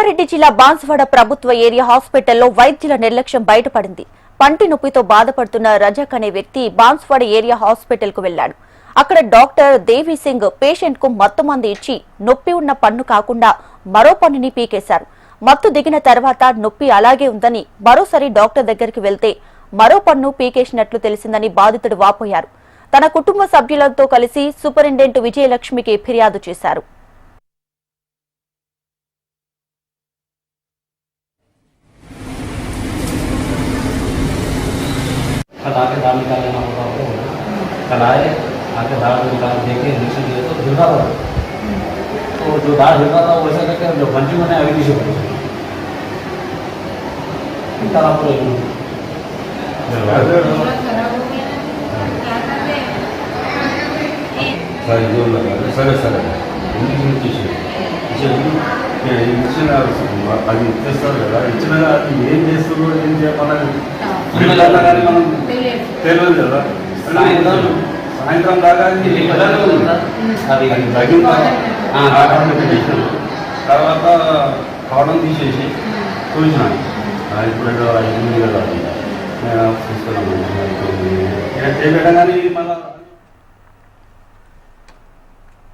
కామారెడ్డి జిల్లా బాన్సువాడ ప్రభుత్వ ఏరియా హాస్పిటల్లో వైద్యుల నిర్లక్ష్యం బయటపడింది. పంటి నొప్పితో బాధపడుతున్న రజక్ అనే వ్యక్తి బాన్సువాడ ఏరియా హాస్పిటల్ కు వెళ్లాడు. అక్కడ డాక్టర్ దేవి సింగ్ పేషెంట్ కు మత్తు మందు ఇచ్చి నొప్పి ఉన్న పన్ను కాకుండా మరో పన్నుని పీకేశారు. మత్తు దిగిన తర్వాత నొప్పి అలాగే ఉందని మరోసారి డాక్టర్ దగ్గరికి వెళ్తే మరో పన్ను పీకేసినట్లు తెలిసిందని బాధితుడు వాపోయారు. తన కుటుంబ సభ్యులతో కలిసి సూపరింటెండెంట్ విజయలక్ష్మికి ఫిర్యాదు చేశారు. कल आके दाल निकाल लेना होगा वो कल आए आके दाल निकाल दे के इंजेक्शन दिए तो हिल रहा था। तो जो दाल हिल रहा था वो ऐसा करके जो बंजी मैंने अभी नीचे पड़ी సరే సరే ఇంజక్షన్ అది ఇచ్చేస్తారు కదా, ఇచ్చిన అది ఏం చేస్తుందో ఏం చేయమన్నది మనం తెలియదు కదా. సాయంత్రం దాకా అది తగిన తర్వాత కావడం తీసేసి చూసినాను. ఇప్పుడు అయింది కదా తీసుకున్నాను చేయడం కానీ మళ్ళీ.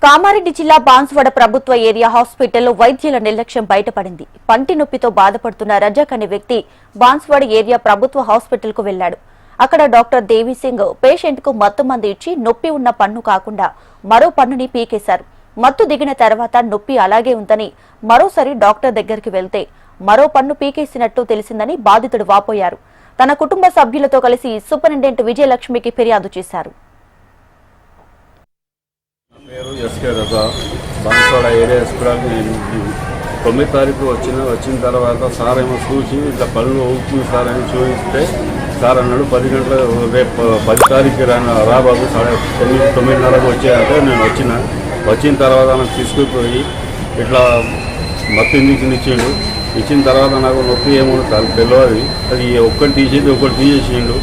కామారెడ్డి జిల్లా బాన్సువాడ ప్రభుత్వ ఏరియా హాస్పిటల్లో వైద్యుల నిర్లక్ష్యం బయటపడింది. పంటి నొప్పితో బాధపడుతున్న రజక్ అనే వ్యక్తి బాన్సువాడ ఏరియా ప్రభుత్వ హాస్పిటల్ కు వెళ్లాడు. అక్కడ డాక్టర్ దేవి సింగ్ పేషెంట్ కు మత్తు మందు ఇచ్చి నొప్పి ఉన్న పన్ను కాకుండా మరో పన్నుని పీకేశారు. మత్తు దిగిన తర్వాత నొప్పి అలాగే ఉందని మరోసారి డాక్టర్ దగ్గరికి వెళ్తే మరో పన్ను పీకేసినట్టు తెలిసిందని బాధితుడు వాపోయారు. తన కుటుంబ సభ్యులతో కలిసి సూపరింటెండెంట్ విజయలక్ష్మికి ఫిర్యాదు చేశారు. పేరు ఎస్కే రజా. బాన్సువాడ ఏరియా హాస్పిటల్కి 9 తారీఖు వచ్చిన తర్వాత సార్ ఏమో చూసి ఇట్లా పళ్ళు ఊపుతుంది సార్ అని చూపిస్తే సార్ అన్నాడు 10 గంటల రేపు 10 తారీఖు రాబాబు 9:30 వచ్చాయంటే నేను వచ్చిన తర్వాత నాకు తీసుకుపోయి ఇట్లా మత్తు ఇంజక్షన్ ఇచ్చిన తర్వాత నాకు నొప్పి ఏమో తెలియదు. అది ఒక్కటి తీసేసిండు.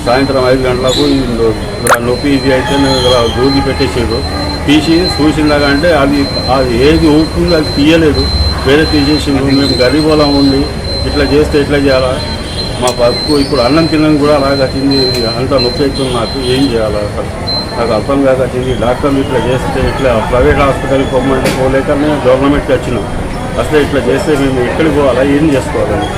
సాయంత్రం 5 గంటలకు నొప్పి ఇది అయితే దూది పెట్టేసిండు. తీసి చూసిందాకంటే అది ఏది ఊపుతుందో అది తీయలేదు, వేరే తీసేసిండు. మేము గరీబోళం ఉండి ఇట్లా చేస్తే ఎట్లా చేయాలా? మా బతుకు ఇప్పుడు అన్నం తినడం కూడా అలాగ వచ్చింది. అంత నొప్పి అవుతుంది. నాకు ఏం చేయాలా నాకు అర్థం కాక వచ్చింది. డాక్టర్లు ఇట్లా చేస్తే ఇట్లా ప్రైవేట్ హాస్పిటల్కి పోమంటే పోలేక మేము గవర్నమెంట్కి వచ్చినాం. అసలు ఇట్లా చేస్తే మేము ఎక్కడికి పోవాలా, ఏం చేసుకోవాలని